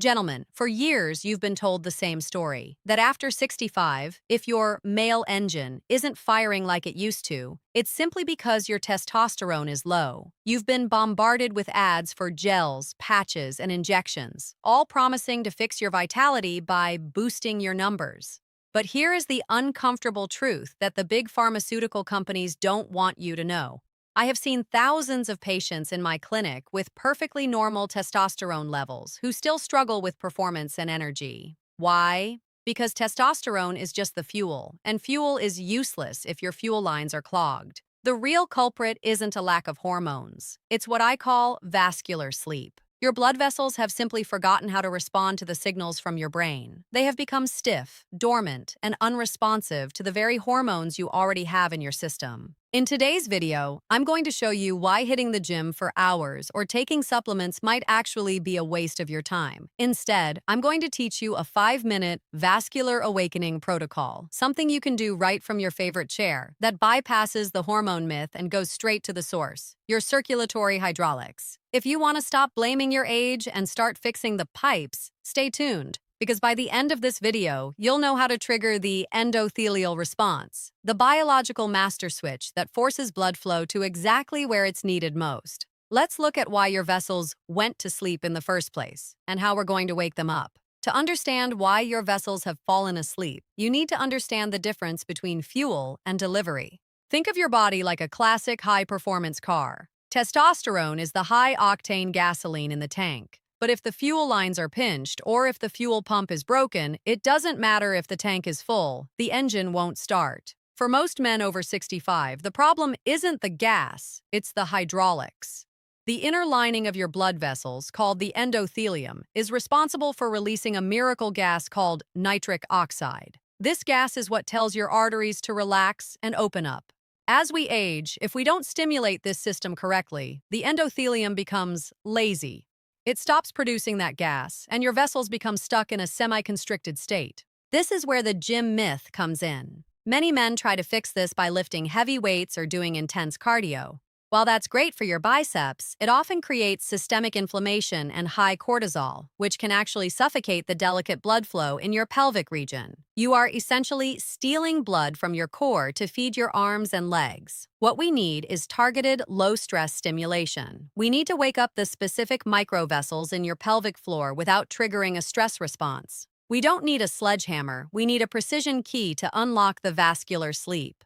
Gentlemen, for years you've been told the same story that after 65, if your male engine isn't firing like it used to, it's simply because your testosterone is low. You've been bombarded with ads for gels, patches, and injections, all promising to fix your vitality by boosting your numbers. But here is the uncomfortable truth that the big pharmaceutical companies don't want you to know. I have seen thousands of patients in my clinic with perfectly normal testosterone levels who still struggle with performance and energy. Why? Because testosterone is just the fuel, and fuel is useless if your fuel lines are clogged. The real culprit isn't a lack of hormones. It's what I call vascular sleep. Your blood vessels have simply forgotten how to respond to the signals from your brain. They have become stiff, dormant, and unresponsive to the very hormones you already have in your system. In today's video, I'm going to show you why hitting the gym for hours or taking supplements might actually be a waste of your time. Instead, I'm going to teach you a 5-minute vascular awakening protocol, something you can do right from your favorite chair that bypasses the hormone myth and goes straight to the source, your circulatory hydraulics. If you want to stop blaming your age and start fixing the pipes, stay tuned, because by the end of this video, you'll know how to trigger the endothelial response, the biological master switch that forces blood flow to exactly where it's needed most. Let's look at why your vessels went to sleep in the first place and how we're going to wake them up. To understand why your vessels have fallen asleep, you need to understand the difference between fuel and delivery. Think of your body like a classic high-performance car. Testosterone is the high-octane gasoline in the tank. But if the fuel lines are pinched or if the fuel pump is broken, it doesn't matter if the tank is full, the engine won't start. For most men over 65, the problem isn't the gas, it's the hydraulics. The inner lining of your blood vessels, called the endothelium, is responsible for releasing a miracle gas called nitric oxide. This gas is what tells your arteries to relax and open up. As we age, if we don't stimulate this system correctly, the endothelium becomes lazy. It stops producing that gas, and your vessels become stuck in a semi-constricted state. This is where the gym myth comes in. Many men try to fix this by lifting heavy weights or doing intense cardio. While that's great for your biceps, it often creates systemic inflammation and high cortisol, which can actually suffocate the delicate blood flow in your pelvic region. You are essentially stealing blood from your core to feed your arms and legs. What we need is targeted, low-stress stimulation. We need to wake up the specific microvessels in your pelvic floor without triggering a stress response. We don't need a sledgehammer, we need a precision key to unlock the vascular sleep.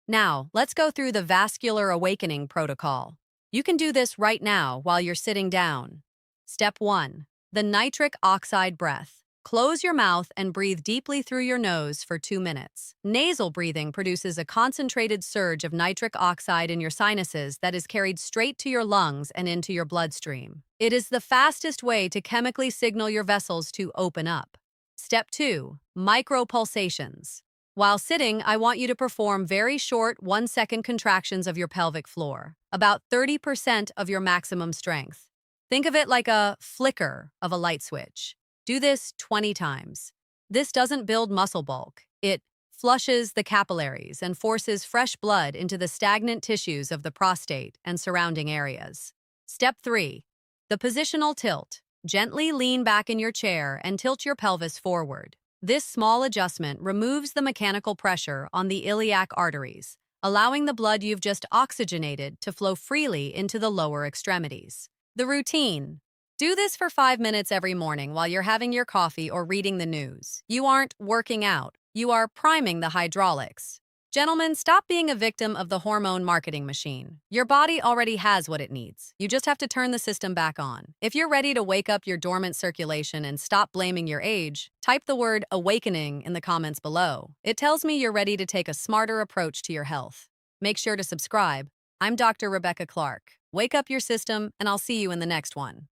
Now, let's go through the vascular awakening protocol. You can do this right now while you're sitting down. Step 1. The nitric oxide breath. Close your mouth and breathe deeply through your nose for 2 minutes. Nasal breathing produces a concentrated surge of nitric oxide in your sinuses that is carried straight to your lungs and into your bloodstream. It is the fastest way to chemically signal your vessels to open up. Step 2. Micropulsations. While sitting, I want you to perform very short 1-second contractions of your pelvic floor, about 30% of your maximum strength. Think of it like a flicker of a light switch. Do this 20 times. This doesn't build muscle bulk. It flushes the capillaries and forces fresh blood into the stagnant tissues of the prostate and surrounding areas. Step 3. The positional tilt. Gently lean back in your chair and tilt your pelvis forward. This small adjustment removes the mechanical pressure on the iliac arteries, allowing the blood you've just oxygenated to flow freely into the lower extremities. The routine. Do this for 5 minutes every morning while you're having your coffee or reading the news. You aren't working out. You are priming the hydraulics. Gentlemen, stop being a victim of the hormone marketing machine. Your body already has what it needs. You just have to turn the system back on. If you're ready to wake up your dormant circulation and stop blaming your age, type the word awakening in the comments below. It tells me you're ready to take a smarter approach to your health. Make sure to subscribe. I'm Dr. Rebecca Clark. Wake up your system, and I'll see you in the next one.